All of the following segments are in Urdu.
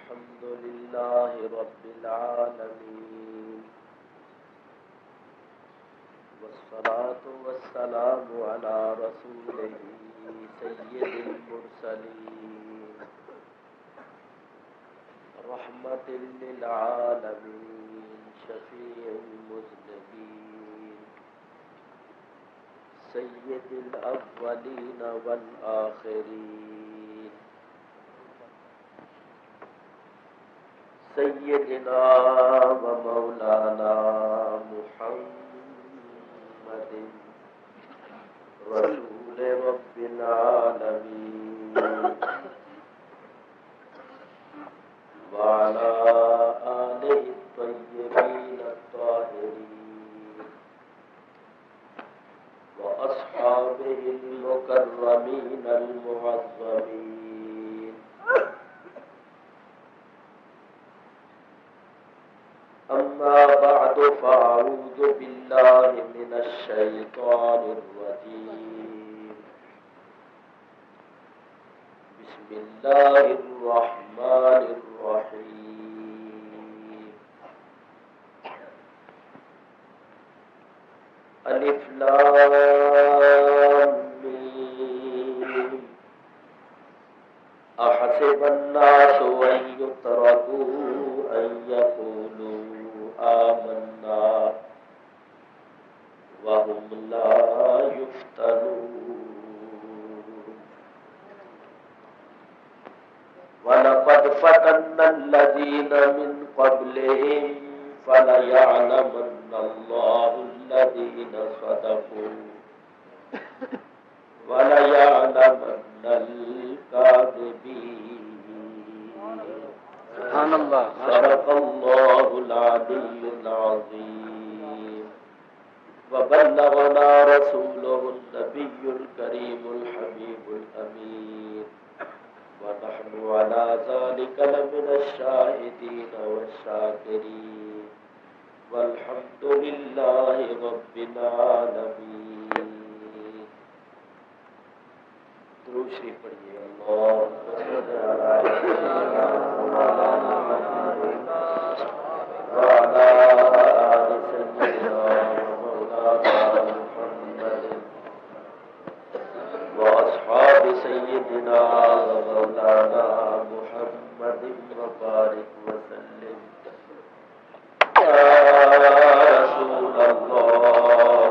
الحمد لله رب العالمين والصلاة والسلام على رسوله سيد المرسلين رحمة للعالمين شفيع المذنبين سيد الأولين والآخرين سيدنا ومولانا محمد رسول رب العالمين وعلى آله الطيبين الطاهرين وأصحابه المكرمين المعظمين أما بعد فأعوذ بالله من الشيطان الرجيم بسم الله الرحمن الرحيم ألف لام ميم أحسب الناس أن يتركوا أن يقولوا آمنا وهم لا يفتنون ولقد فتنا الذين من قبلهم فليعلمن الله الذين صدقوا وليعلمن الكاذبين سبحان الله صدق الله العلي العظيم وبلغنا رسوله النبي الكريم الحبيب الأمين ونحن على ذلك لمن الشاهدين والشاكرين والحمد لله رب العالمين. درود شریف پڑھیے. وأصحاب سيدنا ومولانا محمد وبارك وسلم. يا رسول الله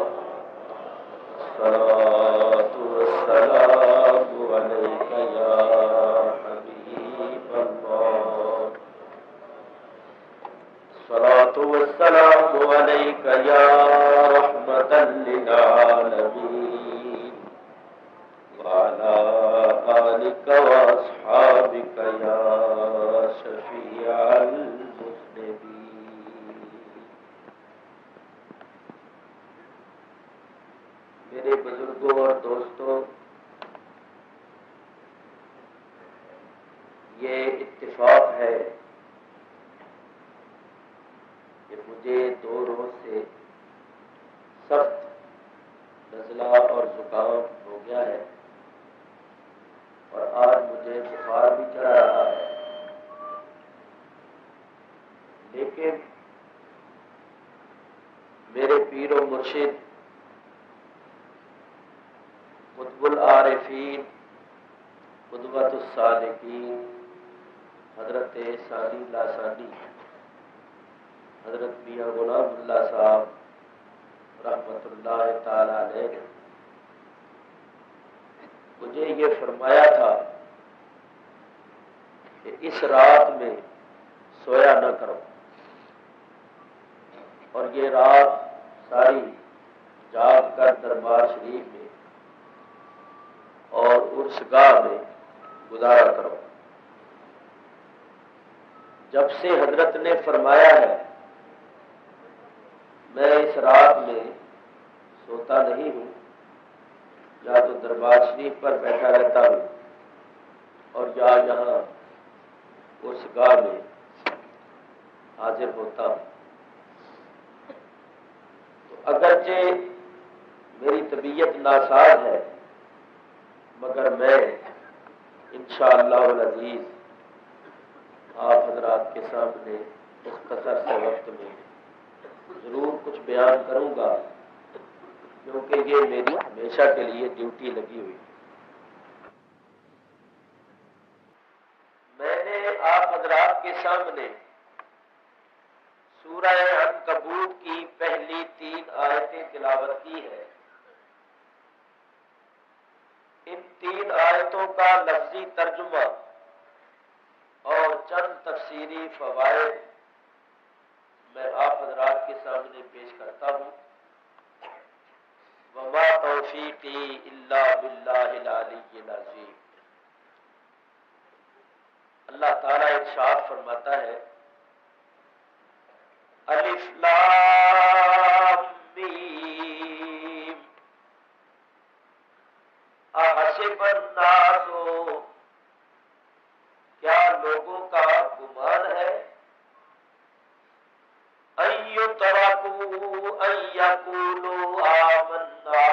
الصلاة والسلام عليك يا حبيب الله الصلاة والسلام عليك يا رحمة للعالمين وعلى آلك وأصحابك يا شفيع المذنبين. میرے بزرگوں اور دوستوں، یہ اتفاق ہے کہ مجھے 2 روز سے سخت نزلہ اور زکام ہو گیا ہے اور آج مجھے بخار بھی چڑھا رہا ہے، لیکن میرے پیر و مرشد قطب العارفین قدوۃ السالکین حضرت ثانی لاسانی حضرت میاں غلام اللہ صاحب رحمۃ اللہ تعالی علیہ نے مجھے یہ فرمایا تھا کہ اس رات میں سویا نہ کرو، اور یہ رات ساری جاگ کر دربار شریف میں اور عرسگاہ میں گزارا کرو. جب سے حضرت نے فرمایا ہے میں اس رات میں سوتا نہیں ہوں، یا تو دربار شریف پر بیٹھا رہتا ہوں اور یا یہاں عرسگاہ میں حاضر ہوتا ہوں. تو اگرچہ میری طبیعت ناساز ہے مگر میں انشاءاللہ العزیز آپ حضرات کے سامنے مختصر سے وقت میں ضرور کچھ بیان کروں گا، کیونکہ یہ میری ہمیشہ کے لیے ڈیوٹی لگی ہوئی۔ میں نے آپ حضرات کے سامنے سورہ عنکبوت کی پہلی 3 آیتیں تلاوت کی ہے۔ ان 3 آیتوں کا لفظی ترجمہ اور چند تفسیری فوائد میں آپ حضرات کے سامنے پیش کرتا ہوں۔ وما توفیقی الا باللہ العلی العظیم۔ اللہ تعالیٰ ارشاد فرماتا ہے، الف لام میم احسب الناس، کیا لوگوں کا گمان ہے، ان یترکوا ان یقولوا آمنا،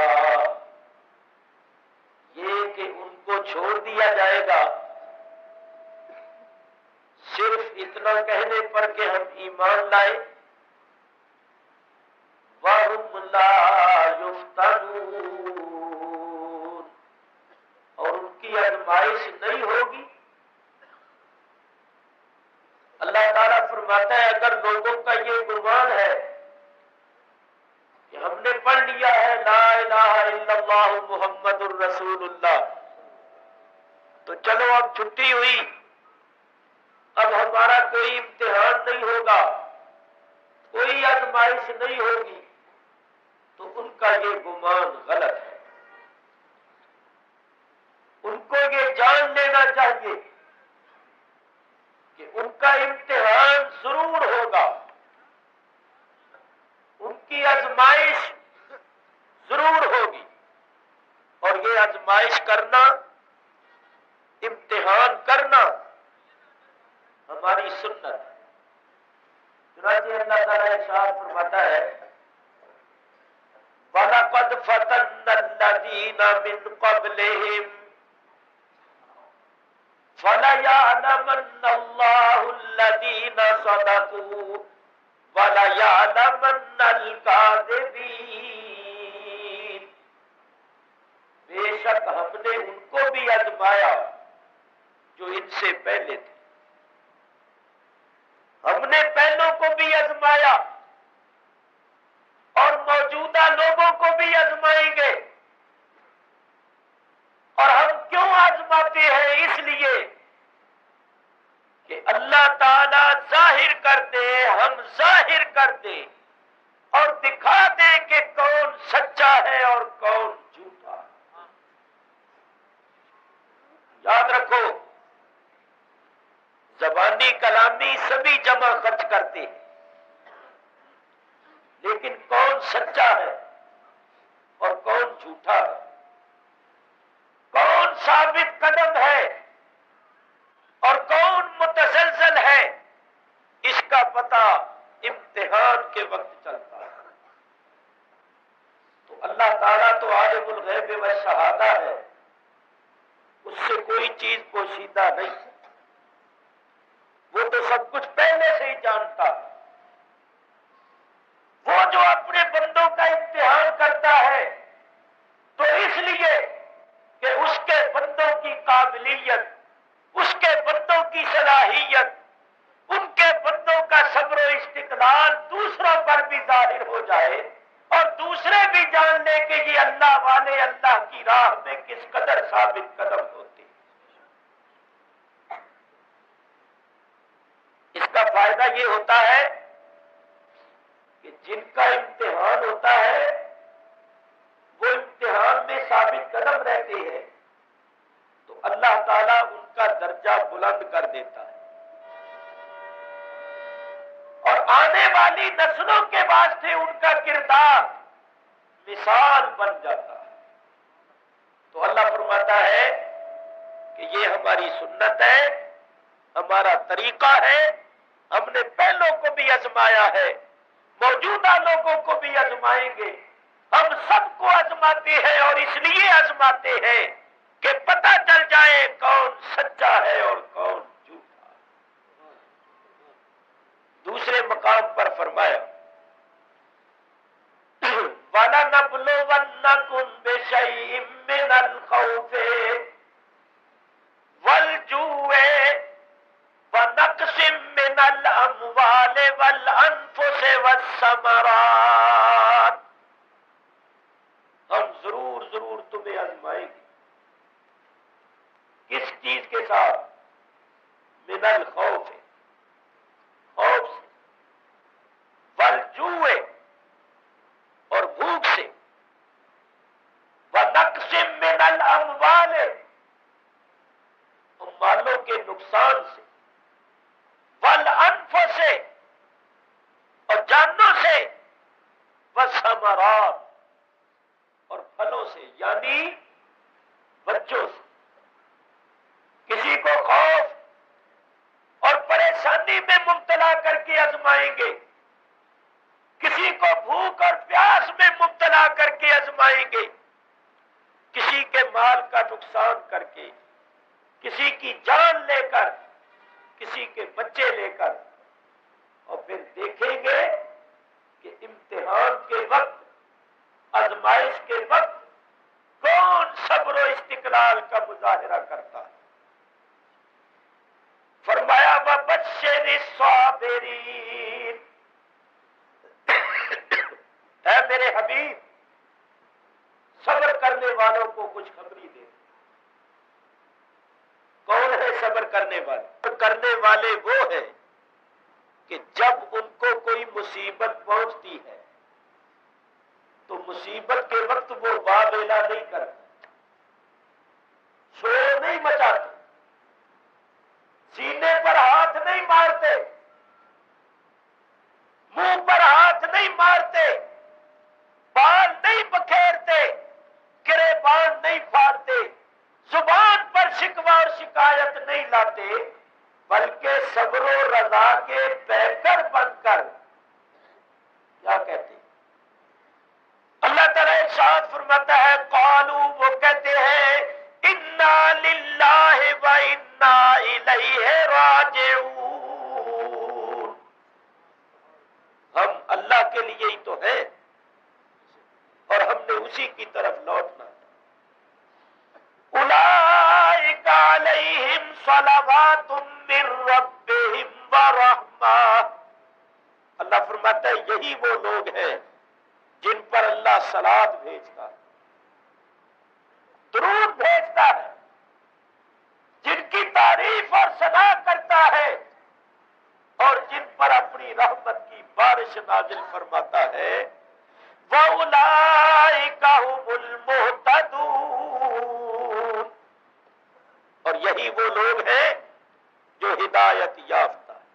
یہ کہ ان کو چھوڑ دیا جائے گا صرف اتنا کہنے پر کہ ہم ایمان لائے، وَهُمْ لَا يُفْتَنُونَ، اور ان کی آزمائش نہیں ہوگی۔ اللہ تعالیٰ فرماتا ہے اگر لوگوں کا یہ گمان ہے کہ ہم نے پڑھ لیا ہے لا الہ الا اللہ محمد الرسول اللہ، تو چلو اب چھٹی ہوئی، اب ہمارا کوئی امتحان نہیں ہوگا، کوئی آزمائش نہیں ہوگی، تو ان کا یہ گمان غلط ہے۔ ان کو یہ جان لینا چاہیے کہ ان کا امتحان ضرور ہوگا، ان کی آزمائش ضرور ہوگی، اور یہ آزمائش کرنا، امتحان کرنا ہماری سنت ہے۔ چنانچہ اللہ تعالیٰ ارشاد فرماتا ہے، وَلَقَدْ فَتَنَّا الَّذِينَ مِن قَبْلِهِمْ فَلَيَعْلَمَنَّ اللَّهُ الَّذِينَ صَدَقُوا وَلَيَعْلَمَنَّ الْكَاذِبِينَ، بے شک ہم نے ان کو بھی آزمایا جو ان سے پہلے تھے، ہم نے پہلوں کو بھی آزمایا اور موجودہ لوگوں کو بھی آزمائیں گے۔ اور ہم کیوں آزماتے ہیں؟ اس لیے کہ اللہ تعالیٰ ظاہر کر دے، ہم ظاہر کر دیں اور دکھا دے کہ کون سچا ہے اور کون جھوٹا ہے۔ یاد رکھو، زبانی کلامی سبھی جمع خرچ کرتے ہیں، لیکن کون سچا ہے اور کون جھوٹا ہے، کون ثابت قدم ہے اور کون متزلزل ہے، اس کا پتہ امتحان کے وقت چلتا ہے۔ تو اللہ تعالیٰ تو عالم الغیب والشہادہ ہے، اس سے کوئی چیز پوشیدہ نہیں، وہ تو سب کچھ پہلے سے ہی جانتا ہے۔ وہ جو اپنے بندوں کا امتحان کرتا ہے تو اس لیے کہ اس کے بندوں کی قابلیت، اس کے بندوں کی صلاحیت، ان کے بندوں کا صبر و استقلال دوسروں پر بھی ظاہر ہو جائے اور دوسرے بھی جان لیں کہ یہ اللہ والے اللہ کی راہ میں کس قدر ثابت قدم ہوتے ہیں۔ اس کا فائدہ یہ ہوتا ہے کہ جن کا امتحان ہوتا ہے وہ امتحان میں ثابت قدم رہتے ہیں تو اللہ تعالیٰ ان کا درجہ بلند کر دیتا ہے اور آنے والی نسلوں کے واسطے ان کا کردار مثال بن جاتا ہے۔ تو اللہ فرماتا ہے کہ یہ ہماری سنت ہے، ہمارا طریقہ ہے، ہم نے پہلوں کو بھی آزمایا ہے، موجودہ لوگوں کو بھی آزمائیں گے، ہم سب کو آزماتے ہیں اور اس لیے آزماتے ہیں کہ پتہ چل جائے کون سچا ہے اور کون جھوٹا۔ مقام پر فرمایا وَلَنَبْلُوَنَّكُمْ بِشَيْءٍ مِّنَ الْخَوْفِ وَالْجُوعِ وَنَقْصٍ مِّنَ الْأَمْوَالِ وَالْأَنفُسِ وَالثَّمَرَاتِ، ہم ضرور تمہیں آزمائیں گے۔ کس چیز کے ساتھ؟ من الخوف، خوف سے، والجوع اور بھوک سے، ونقص من الاموال اور مالوں کے نقصان سے، والانفس اور جانوں سے، والثمرات اور پھلوں سے یعنی بچوں سے۔ کسی کو خوف اور پریشانی میں مبتلا کر کے آزمائیں گے، کسی کو بھوک اور پیاس میں مبتلا کر کے آزمائیں گے، کسی کے مال کا نقصان کر کے، کسی کی جان لے کر، کسی کے بچے لے کر، اور پھر دیکھیں گے کہ امتحان کے وقت، آزمائش کے وقت کون صبر و استقلال کا مظاہرہ کرتا ہے۔ فرمایا وَبَشِّرِ الصَّابِرِينَ، اے میرے حبیب صبر کرنے والوں کو کچھ خبری دے۔ کون ہے صبر کرنے والے؟ صبر کرنے والے وہ ہیں کہ جب ان کو کوئی مصیبت پہنچتی ہے تو مصیبت کے وقت وہ واویلا نہیں کرتے، شور نہیں مچاتے، سینے پر ہاتھ نہیں مارتے، منہ پر ہاتھ نہیں مارتے، بال نہیں بکھیرتے، گریبان نہیں پھاڑتے، زبان پر شکوہ اور شکایت نہیں لاتے، بلکہ صبر و رضا کے پیکر بن کر کیا کہتے ہیں؟ اللہ تعالیٰ ارشاد فرماتا ہے قالوا، وہ کہتے ہیں انا للہ و انا الیہ راجعون، ہم اللہ کے لیے ہی تو ہیں اور ہم نے اسی کی طرف لوٹنا۔ اولئک علیہم صلوات من ربہم ورحمہ، اللہ فرماتا ہے یہی وہ لوگ ہیں جن پر اللہ صلوات بھیجتا ہے، درود بھیجتا ہے، جن کی تعریف اور ثنا کرتا ہے، اور جن پر اپنی رحمت کی بارش نازل فرماتا ہے۔ وَأُولَئِكَ هُمُ الْمُهْتَدُونَ، اور یہی وہ لوگ ہیں جو ہدایت یافتہ ہے۔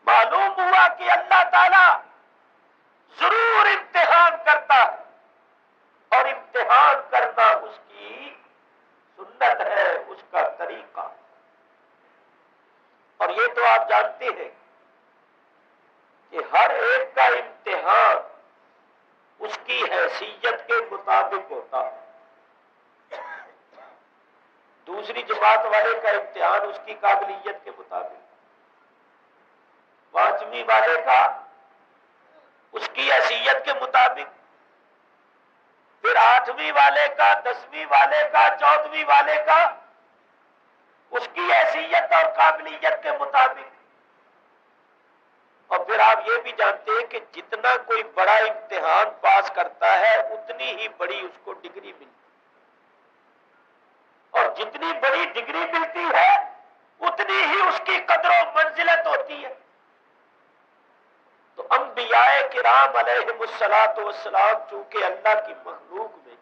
معلوم ہوا کہ اللہ تعالی ضرور امتحان کرتا ہے، اور امتحان کرنا اس کی سنت ہے، اس کا طریقہ۔ اور یہ تو آپ جانتے ہیں کہ ہر ایک کا امتحان اس کی حیثیت کے مطابق ہوتا ہے۔ دوسری جماعت والے کا امتحان اس کی قابلیت کے مطابق، پانچویں والے کا اس کی حیثیت کے مطابق، پھر آٹھویں والے کا، دسویں والے کا، چودہویں والے کا اس کی حیثیت اور قابلیت کے مطابق۔ اور پھر آپ یہ بھی جانتے ہیں کہ جتنا کوئی بڑا امتحان پاس کرتا ہے اتنی ہی بڑی اس کو ڈگری ملتی ہے، اور جتنی بڑی ڈگری ملتی ہے اتنی ہی اس کی قدر و منزلت ہوتی ہے۔ تو انبیاء کرام علیہم الصلاۃ والسلام چونکہ اللہ کی مخلوق میں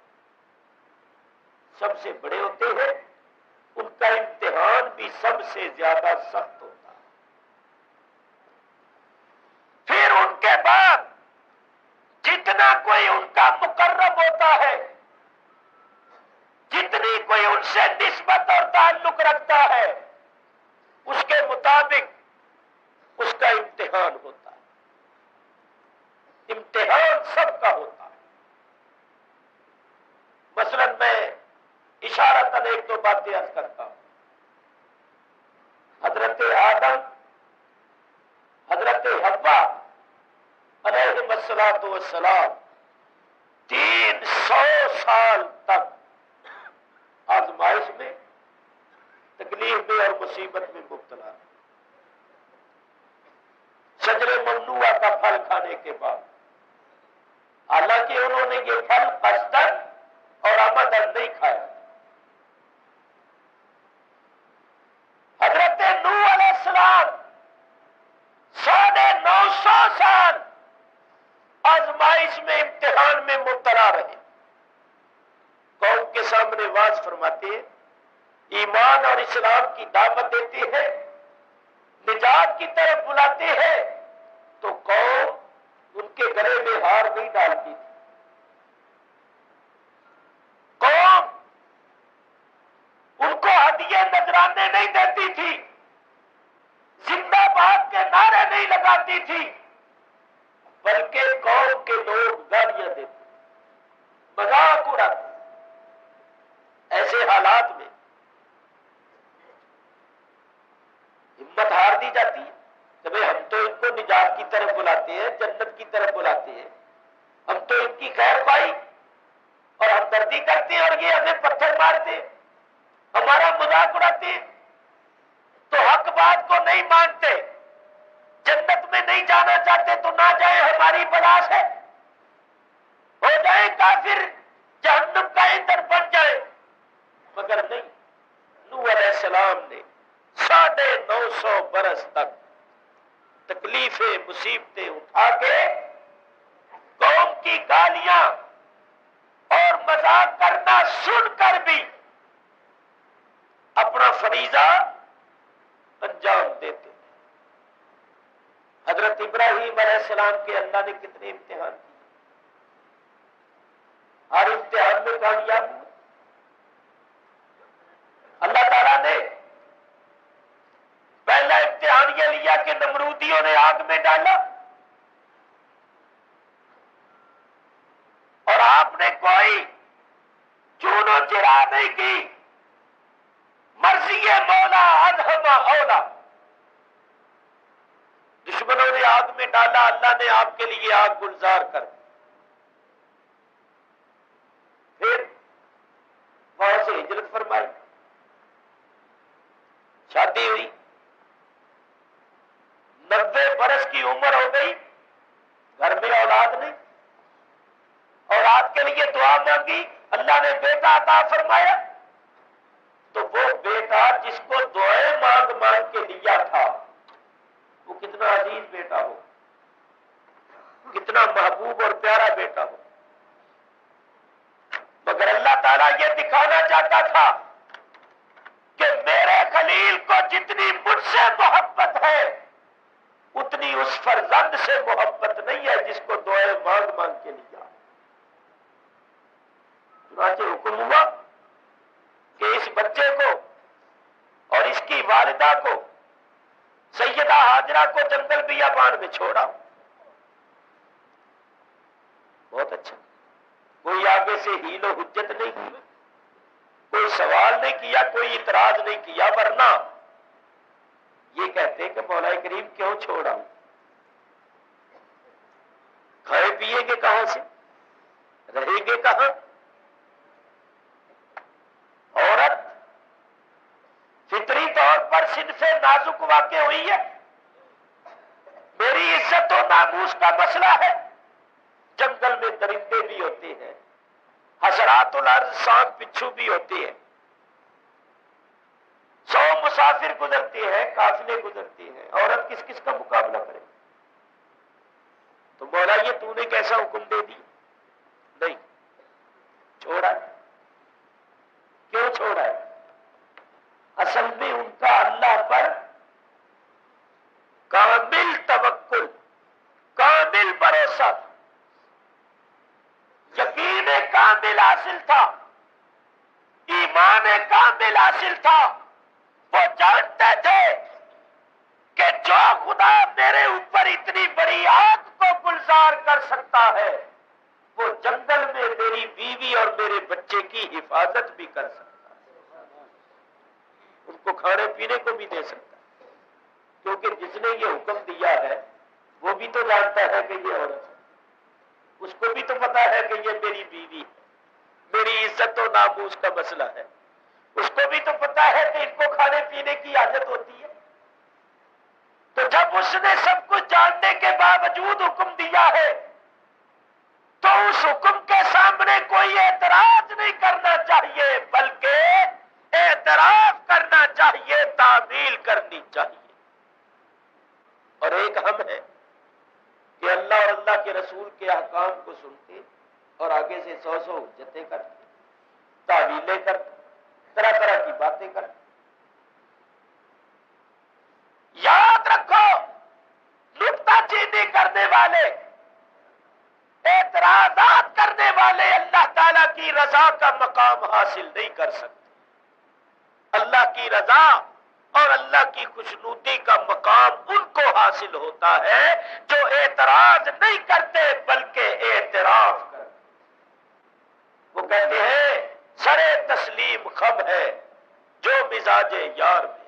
سب سے بڑے ہوتے ہیں، ان کا امتحان بھی سب سے زیادہ سخت ہوتا ہے۔ پھر ان کے بعد جتنا کوئی ان کا مقرب ہوتا ہے، جتنی کوئی ان سے نسبت اور تعلق رکھتا ہے، اس کے مطابق اس کا امتحان ہوتا ہے۔ امتحان سب کا ہوتا ہے۔ مثلا میں اشارتاً ایک دو باتیں عرض کرتا ہوں۔ حضرت آدم الصلاۃ والسلام 300 سال تک آزمائش میں، تکلیف میں اور مصیبت میں مبتلا، شجر ممنوعہ کا پھل کھانے کے بعد، حالانکہ انہوں نے یہ پھل قصدن اور عمدن نہیں کھایا۔ حضرت نوح علیہ السلام 950 سال آزمائش میں، امتحان میں مبتلا رہے، قوم کے سامنے واز فرماتے ہیں، ایمان اور اسلام کی دعوت دیتے ہیں، نجات کی طرف بلاتے ہیں، تو قوم ان کے گلے میں ہار نہیں ڈالتی تھی، قوم ان کو ہدیے نذرانے نہیں دیتی تھی، زندہ باد کے نعرے نہیں لگاتی تھی، بلکہ قوم کے لوگ گالیاں دیتے، مذاق اڑاتے۔ ایسے حالات میں ہمت ہار دی جاتی ہے کہ بھئی ہم تو ان کو نجات کی طرف بلاتے ہیں، جنت کی طرف بلاتے ہیں، ہم تو ان کی خیر خواہی اور ہمدردی کرتے ہیں، اور یہ ہمیں پتھر مارتے ہیں، ہمارا مذاق اڑاتے ہیں، تو حق بات کو نہیں مانتے، جنت میں نہیں جانا چاہتے تو نہ جائیں، ہماری بلا سے ہو جائیں کافر، جہنم کا ایندھن بن جائے، مگر نہیں۔ نوح علیہ السلام نے 950 برس تک تکلیفیں، مصیبتیں اٹھا کے، قوم کی گالیاں اور مذاق کرنا سن کر بھی اپنا فریضہ انجام دیتے۔ حضرت ابراہیم علیہ السلام کے اللہ نے کتنے امتحان کیے، ہر امتحان میں کامیاب ہوئے۔ اللہ تعالیٰ نے پہلا امتحان یہ لیا کہ نمرودیوں نے آگ میں ڈالا، اور آپ نے کوئی چون و چرا نہیں کی، مرضی مولا ادہم اولا، دشمنوں نے آگ میں ڈالا، اللہ نے آپ کے لیے آگ گلزار کر دی۔ پھر وہاں سے ہجرت فرمائی، شادی ہوئی، 90 برس کی عمر ہو گئی، گھر میں اولاد نہیں، اولاد کے لیے دعا مانگی، اللہ نے بیٹا عطا فرمایا، تو وہ بیٹا جس کو دعائیں مانگ مانگ کے لیا تھا، وہ کتنا عزیز بیٹا ہو، کتنا محبوب اور پیارا بیٹا ہو، مگر اللہ تعالیٰ یہ دکھانا چاہتا تھا کہ میرے خلیل کو جتنی مجھ سے محبت ہے، اتنی اس فرزند سے محبت نہیں ہے جس کو دعائیں مانگ مانگ کے لیا۔ چنانچہ حکم ہوا کہ اس بچے کو اور اس کی والدہ کو، سیدہ ہاجرہ کو جنگل بیابان میں چھوڑا۔ بہت اچھا، کوئی آگے سے ہیل و حجت نہیں کی، کوئی سوال نہیں کیا، کوئی اعتراض نہیں کیا، ورنہ یہ کہتے کہ مولا کریم کیوں چھوڑا، کھائے پیئیں گے کہاں سے، رہیں گے کہاں؟ عورت فطری طور پر صنف نازک واقع ہوئی ہے، میری عزت و ناموس کا مسئلہ ہے، جنگل میں درندے بھی ہوتے ہیں، حشرات الارض سانپ بچھو بھی ہوتے ہیں، 100 مسافر گزرتے ہیں، قافلے گزرتے ہیں، عورت کس کس کا مقابلہ کرے؟ تو مولا یہ تو نے کیسا حکم دے دی؟ نہیں، چھوڑا ہے۔ کیوں چھوڑا ہے؟ اصل میں ان کا اللہ پر کامل توکل، کامل بھروسہ، یقین کامل حاصل تھا، ایمان کامل حاصل تھا۔ وہ جانتے تھے کہ جو خدا میرے اوپر اتنی بڑی آگ کو گلزار کر سکتا ہے، وہ جنگل میں میری بیوی اور میرے بچے کی حفاظت بھی کر سکتا ہے، ان کو کھانے پینے کو بھی دے سکتا ہے، کیونکہ جس نے یہ حکم دیا ہے وہ بھی تو جانتا ہے کہ یہ عورت ہے، اس کو بھی تو پتا ہے کہ یہ میری بیوی ہے، میری عزت و ناموس کا مسئلہ ہے، اس کو بھی تو پتا ہے کہ ان کو کھانے پینے کی عادت ہوتی ہے۔ تو جب اس نے سب کچھ جاننے کے باوجود حکم دیا ہے تو اس حکم کے سامنے کوئی اعتراض نہیں کرنا چاہیے، بلکہ اعتراف کرنا چاہیے، تعمیل کرنی چاہیے۔ اور ایک ہم ہے کہ اللہ اور اللہ کے رسول کے احکام کو سنتے اور آگے سے سو حجتیں کرتے، تعویلیں کرتے، طرح طرح کی باتیں کرتے۔ یاد رکھو، نکتہ چینی کرنے والے، اعتراضات کرنے والے اللہ تعالی کی رضا کا مقام حاصل نہیں کر سکتے۔ اللہ کی رضا اور اللہ کی خوشنودی کا مقام ان کو حاصل ہوتا ہے جو اعتراض نہیں کرتے بلکہ اعتراف کرتے۔ وہ کہتے ہیں سر تسلیم خم ہے جو مزاج یار میں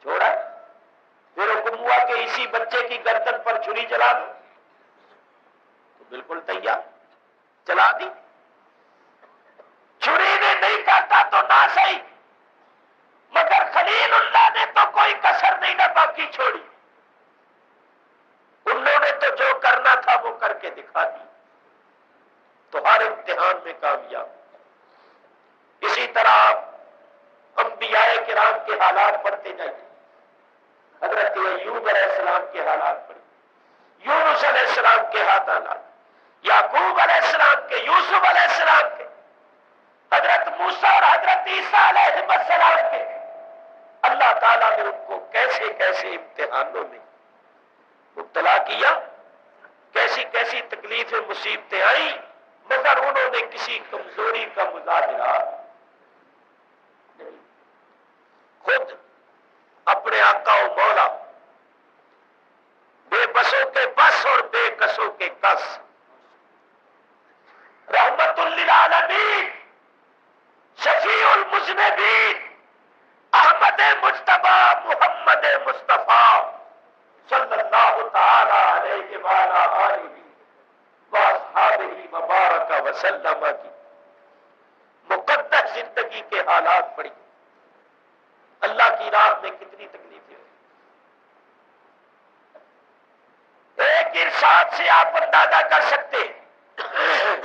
چھوڑا، پھر حکم ہوا کہ اسی بچے کی گردن پر چھری چلا دو، تو بالکل تیار، چلا دی۔ چھری نے نہیں کاٹا تو نہ صحیح، مگر خلیل اللہ نے تو کوئی کسر نہیں نہ باقی چھوڑی۔ انہوں نے تو جو کرنا تھا وہ کر کے دکھا دی، تو ہر امتحان میں کامیاب۔ اسی طرح آپ انبیاء کرام کے حالات پڑھتے جائیے، حضرت ایوب علیہ السلام کے حالات پڑھیے، یونس علیہ السلام کے حالات، یعقوب علیہ السلام کے، یوسف علیہ السلام کے، حضرت موسیٰ اور حضرت عیسیٰ علیہ السلام کے۔ اللہ تعالیٰ نے ان کو کیسے کیسے امتحانوں میں مبتلا کیا، کیسی کیسی تکلیفیں مصیبتیں آئیں، مگر انہوں نے کسی کمزوری کا مظاہرہ نہیں۔ خود اپنے آقا و مولا، بے بسوں کے بس اور بے کسوں کے کس، رحمت للعالمین، شفیع المذنبین، احمد مجتبی محمد مصطفیٰ صلی اللہ تعالی علیہ وآلہ آلہ واصحابہ وبارک وسلم کی مقدس زندگی کے حالات پڑھی۔ اللہ کی راہ میں کتنی تکلیفیں ہوئی، ایک ارشاد سے آپ اندازہ کر سکتے ہیں۔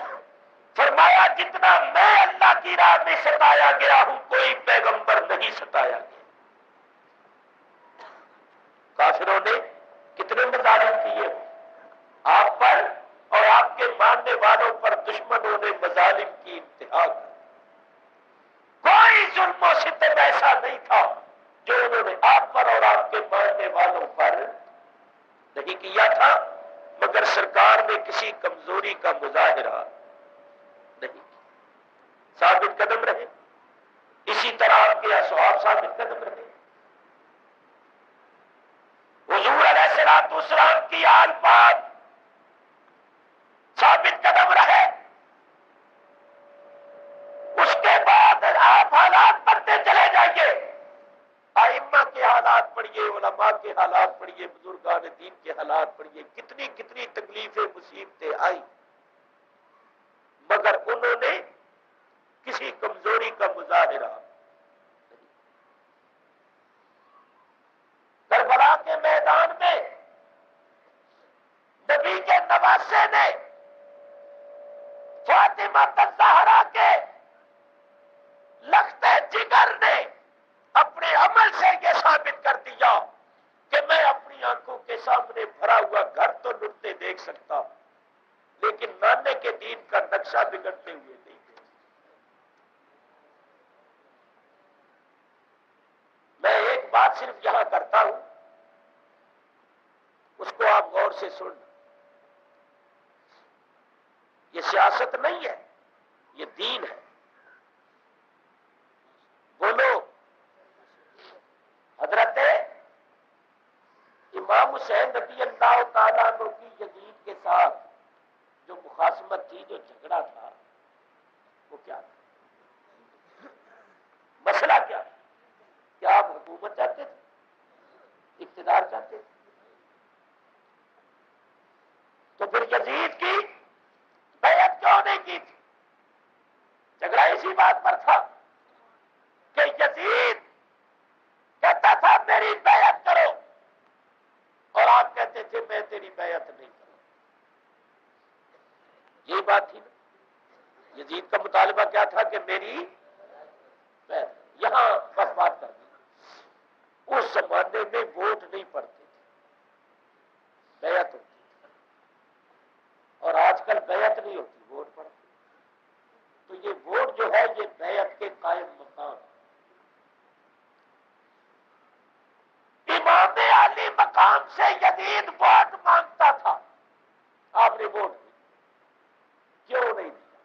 فرمایا جتنا میں اللہ کی راہ میں ستایا گیا ہوں کوئی پیغمبر نہیں ستایا گیا۔ کافروں نے کتنے مظالم کیے آپ پر، اور آپ کے ماننے والوں پر دشمنوں نے مظالم کی انتہا کی۔ کوئی ظلم و ستم ایسا نہیں تھا جو انہوں نے آپ پر اور آپ کے ماننے والوں پر نہیں کیا تھا، مگر سرکار نے کسی کمزوری کا مظاہرہ نہیں، ثابت قدم رہے۔ اسی طرح آپ کے اصحاب ثابت قدم رہے، حضور علیہ السلام کی آل پاک ثابت قدم رہے۔ اس کے بعد آپ حالات پڑھتے چلے جائیے، ائمہ کے حالات پڑھیے، علماء کے حالات پڑھیے، بزرگان دین کے حالات پڑھیے، کتنی کتنی تکلیفیں مصیبتیں آئی، مگر انہوں نے کسی کمزوری کا مظاہرہ نہیں۔ کربلا کے میدان میں نبی کے نواسے نے فاطمہ الزہرا کے لخت جگر نے اپنے عمل سے یہ ثابت کر دیا کہ میں اپنی آنکھوں کے سامنے بھرا ہوا گھر تو لٹتے دیکھ سکتا ہوں، لیکن نانے کے دین کا نقشہ بگڑتے ہوئے نہیں دیکھ۔ میں ایک بات صرف یہاں کرتا ہوں، اس کو آپ غور سے سننا، یہ سیاست نہیں ہے، یہ دین ہے۔ بولو، حضرت امام حسین رضی اللہ تعالیٰ عنہ کی یزید کے ساتھ جو مخاصمت تھی، جو جھگڑا تھا، وہ کیا تھا؟ مسئلہ کیا تھا؟ کیا آپ حکومت چاہتے تھے؟ اقتدار چاہتے تھے؟ بات پر تھا کہ یزید کہتا تھا میری بیعت کرو، اور آپ کہتے تھے میں تیری بیعت نہیں کروں. یہ بات تھی نا. یزید کا مطالبہ کیا تھا کہ میری بیعت. یہاں بس بات کر دی. اس زمانے میں ووٹ نہیں پڑتے تھے، بیعت ہوتی تھی. اور آج کل بیعت نہیں ہوتی، ووٹ پڑتے. تو یہ ووٹ جو ہے یہ بیعت کے قائم مقام. امام علی مقام سے یزید ووٹ مانگتا تھا، آپ نے ووٹ دی، کیوں نہیں دیا؟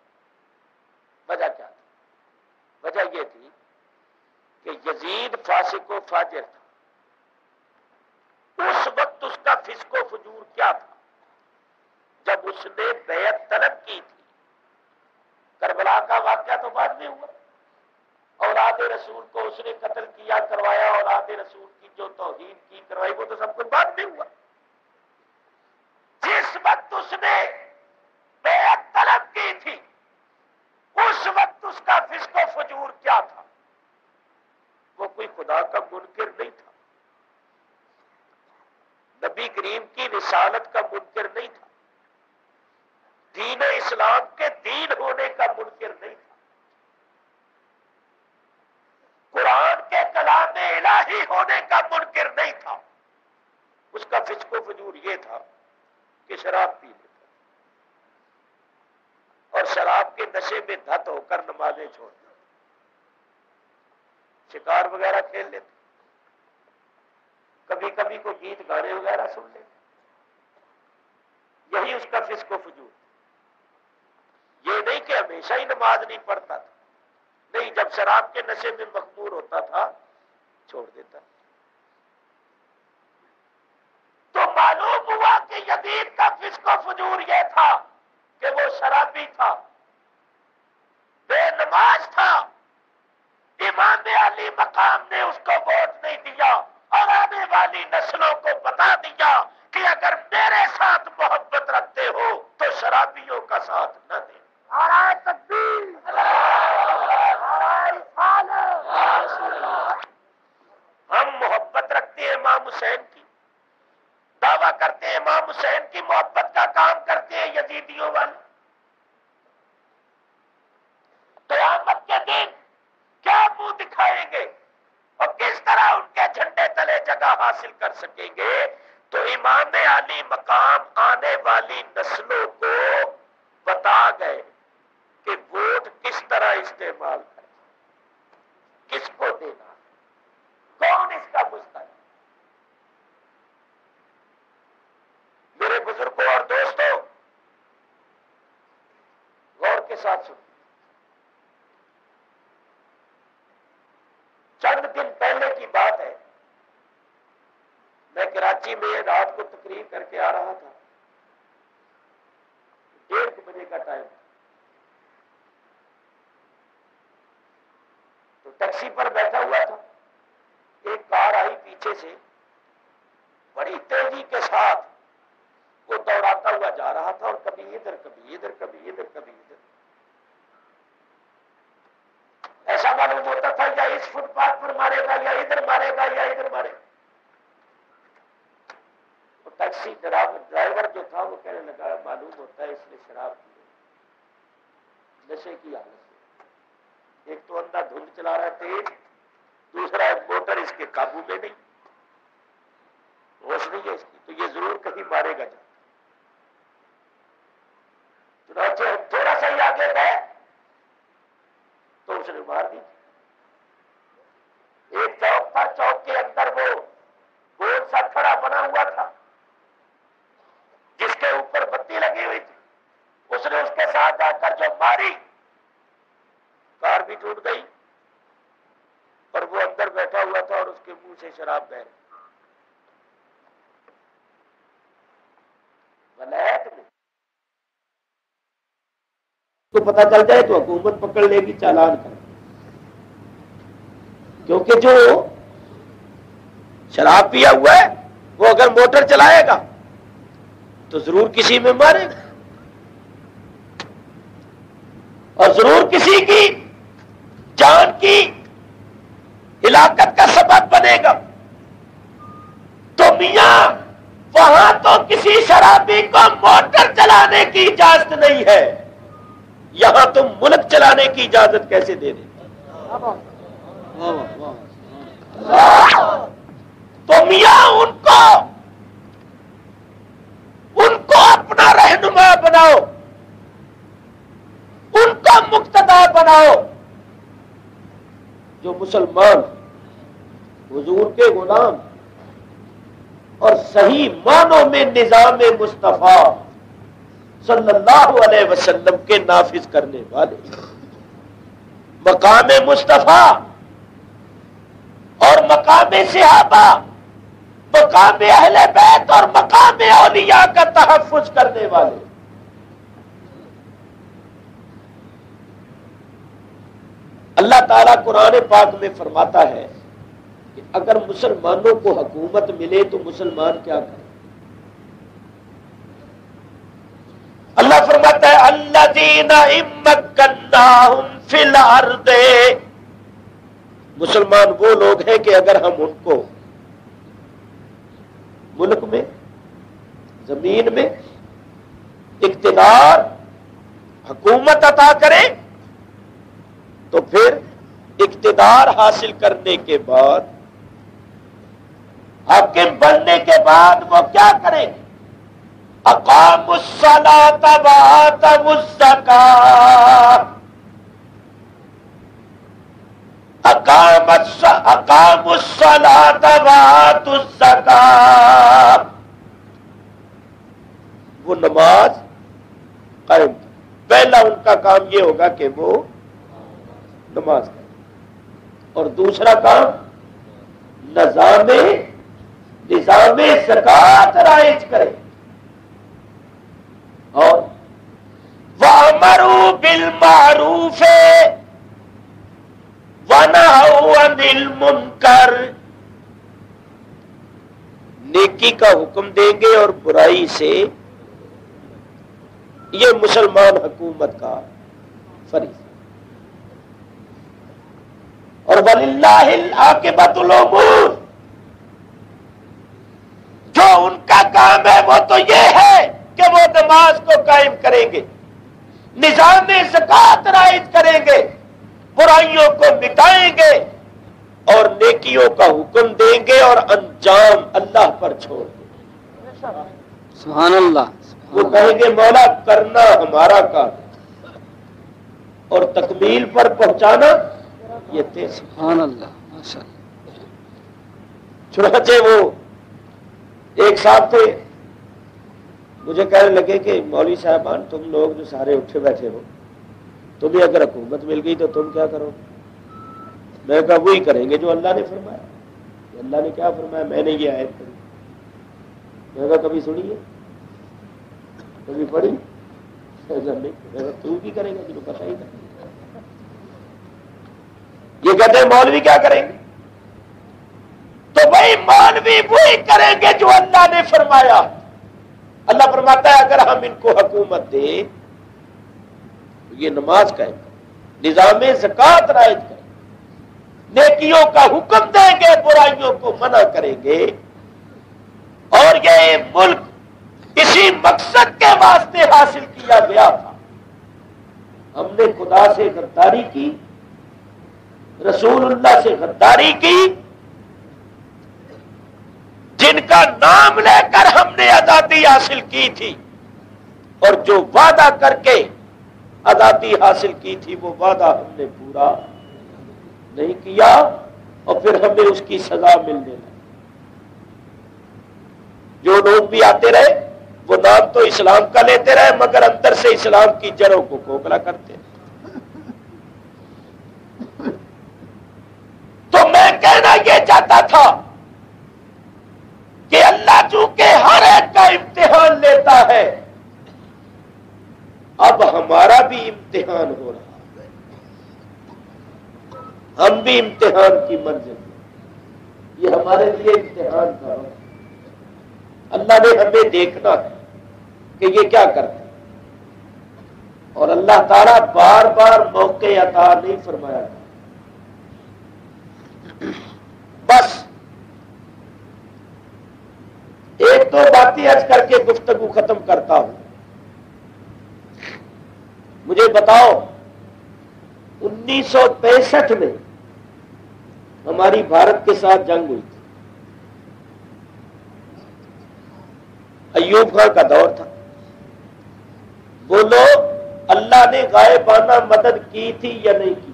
وجہ کیا تھی؟ وجہ یہ تھی کہ یزید فاسق و فاجر تھا. اس وقت اس کا فسق و فجور کیا تھا؟ جب اس نے بیعت طلب کی تھی. کربلا کا واقعہ تو بعد میں ہوا، اولاد رسول کو اس نے قتل کیا کروایا، اولاد رسول کی جو توہین کی کروائی وہ تو سب کچھ بعد میں ہوا. جس وقت اس نے بیعت طلب کی تھی اس وقت اس کا فسق و فجور کیا تھا؟ وہ کوئی خدا کا منکر نہیں تھا، نبی کریم کی رسالت کا منکر نہیں تھا، دین اسلام کے دین ہونے کا منکر نہیں تھا، قرآن کے کلام الہی ہونے کا منکر نہیں تھا. اس کا فسق و فجور یہ تھا کہ شراب پی لیتا اور شراب کے نشے میں دھت ہو کر نمازیں چھوڑ دیتا، شکار وغیرہ کھیل لیتا، کبھی کبھی کوئی گیت گانے وغیرہ سن لیتا. یہی اس کا فسق و فجور. یہ نہیں کہ ہمیشہ ہی نماز نہیں پڑھتا تھا، نہیں، جب شراب کے نشے میں مخمور ہوتا تھا چھوڑ دیتا. تو معلوم ہوا کہ یزید کا فسق و فجور یہ تھا کہ وہ شرابی تھا، بے نماز تھا. امام علی مقام نے اس کو ووٹ نہیں دیا اور آنے والی نسلوں کو بتا دیا کہ اگر میرے ساتھ محبت رکھتے ہو تو شرابیوں کا ساتھ نہ دیں. نعرہ تکبیر، نعرہ رسالت. ہم محبت رکھتے ہیں امام حسین کی، دعویٰ کرتے ہیں امام حسین کی محبت کا کام کرتے ہیں یزیدیوں والے. قیامت کے دن کیا منہ دکھائیں گے اور کس طرح ان کے جھنڈے تلے جگہ حاصل کر سکیں گے؟ تو امام علی مقام آنے والی نسلوں کو بتا گئے کہ ووٹ کس طرح استعمال کریں، کس کو دینا، کون اس کا مستحق. میرے بزرگوں اور دوستوں، غور کے ساتھ سنیں. چند دن پہلے کی بات ہے، میں کراچی میں رات کو تقریر کر کے آ رہا تھا، 1:30 بجے کا ٹائم تھا. تو ٹیکسی پر بیٹھا ہوا تھا، ایک کار آئی پیچھے سے، بڑی تیزی کے ساتھ وہ دوڑاتا ہوا جا رہا تھا، اور کبھی ادھر کبھی ادھر کبھی ادھر کبھی ادھر. ایسا معلوم ہوتا تھا یا اس فٹ پاتھ پر مارے گا یا ادھر مارے گا یا ادھر مارے گا. تو ٹیکسی ڈرائیور جو تھا وہ کہنے لگا معلوم ہوتا ہے اس نے شراب پی ہے، نشے کی حالت سے. ایک تو اندھا دھند چلا رہا ہے تیز، دوسرا موٹر اس کے قابو میں نہیں، ہوش نہیں ہے اس کی، تو یہ ضرور کہیں مارے گا. چنانچہ ہم تھوڑا سا ہی آگے گئے تو اس نے مار دی. ایک چوک تھا، چوک کے اندر وہ گول سا کھڑا بنا ہوا تھا جس کے اوپر بتی لگی ہوئی تھی. اس نے اس کے ساتھ آ کر جو ماری، کار بھی ٹوٹ گئی اور وہ اندر بیٹھا ہوا تھا اور اس کے منہ سے شراب بہہ رہی. ولایت میں تو پتہ چل جائے تو حکومت پکڑ لے گی، چالان کر. کیونکہ جو شراب پیا ہوا ہے وہ اگر موٹر چلائے گا تو ضرور کسی میں مارے گا، اور ضرور کسی کی جان کی ہلاکت کا سبب بنے گا، تو میاں وہاں تو کسی شرابی کو موٹر چلانے کی اجازت نہیں ہے، یہاں تم ملک چلانے کی اجازت کیسے دے دیں؟ تو میاں ان کو اپنا رہنما بناؤ، ان کو مقتدا بناؤ۔ جو مسلمان حضور کے غلام اور صحیح معنوں میں نظام مصطفیٰ صلی اللہ علیہ وسلم کے نافذ کرنے والے، مقام مصطفیٰ اور مقام صحابہ، مقام اہل بیت اور مقام اولیاء کا تحفظ کرنے والے، اللہ تعالیٰ قرآن پاک میں فرماتا ہے کہ اگر مسلمانوں کو حکومت ملے تو مسلمان کیا کریں؟ اللہ فرماتا ہے الذین امکناہم فی الارض، مسلمان وہ لوگ ہیں کہ اگر ہم ان کو ملک میں، زمین میں اقتدار، حکومت عطا کریں تو پھر اقتدار حاصل کرنے کے بعد، حاکم بننے کے بعد وہ کیا کریں؟ اقاموا الصلاۃ وآتوا الزکاۃ، اقاموا الصلاۃ وآتوا الزکاۃ، وہ نماز قائم، پہلا ان کا کام یہ ہوگا کہ وہ نماز کرے، اور دوسرا کام نظام زکات رائج کرے، اور وَأَمَرُوا بِالْمَعْرُوفِ وَنَهَوْا عَنِ الْمُنْكَرِ، نیکی کا حکم دیں گے اور برائی سے، یہ مسلمان حکومت کا فریضہ، اور وَلِلَّهِ الْعَاقِبَةُ الْأُمُورِ، جو ان کا کام ہے وہ تو یہ ہے کہ وہ نماز کو قائم کریں گے، نظام زکات رائج کریں گے، برائیوں کو مٹائیں گے اور نیکیوں کا حکم دیں گے اور انجام اللہ پر چھوڑ دیں گے۔ سبحان اللہ۔ وہ کہیں گے مولا کرنا ہمارا کام اور تکمیل پر پہنچانا یہ تیرا۔ سبحان اللہ، ماشاء اللہ۔ چنانچہ وہ ایک صاحب تھے، مجھے کہنے لگے کہ مولوی صاحبان تم لوگ جو سارے اٹھے بیٹھے ہو، تمہیں اگر حکومت مل گئی تو تم کیا کرو؟ میں کہا وہی کریں گے جو اللہ نے فرمایا۔ اللہ نے کیا فرمایا؟ میں نے یہ آیت پڑھی۔ میں کہا کبھی سنی ہے؟ کبھی پڑھی؟ تو بھی کریں گے، تمہیں پتہ ہی نہیں۔ یہ کہتے ہیں مولوی کیا کریں گے؟ تو بھائی مولوی وہی کریں گے جو اللہ نے فرمایا۔ اللہ فرماتا ہے اگر ہم ان کو حکومت دیں تو یہ نماز قائم کریں، نظام زکات رائج کریں، نیکیوں کا حکم دیں گے، برائیوں کو منع کریں گے، اور یہ ملک اسی مقصد کے واسطے حاصل کیا گیا تھا۔ ہم نے خدا سے غداری کی، رسول اللہ سے غداری کی، جن کا نام لے کر ہم نے آزادی حاصل کی تھی، اور جو وعدہ کر کے آزادی حاصل کی تھی وہ وعدہ ہم نے پورا نہیں کیا، اور پھر ہمیں اس کی سزا ملنے لگی۔ جو لوگ بھی آتے رہے وہ نام تو اسلام کا لیتے رہے مگر اندر سے اسلام کی جڑوں کو کھوکھلا کرتے۔ تو میں کہنا یہ چاہتا تھا کہ اللہ چونکہ ہر ایک کا امتحان لیتا ہے، اب ہمارا بھی امتحان ہو رہا ہے، ہم بھی امتحان کی منزل ہیں، یہ ہمارے لیے امتحان کا وقت۔ اللہ نے ہمیں دیکھنا ہے کہ یہ کیا کرتے ہیں، اور اللہ تعالیٰ بار بار موقع عطا نہیں فرمایا، بس ایک دو باتیں عرض کر کے گفتگو ختم کرتا ہوں. مجھے بتاؤ 1965 میں ہماری بھارت کے ساتھ جنگ ہوئی تھی. ایوب خان کا دور تھا. بولو اللہ نے غائبانہ مدد کی تھی یا نہیں کی؟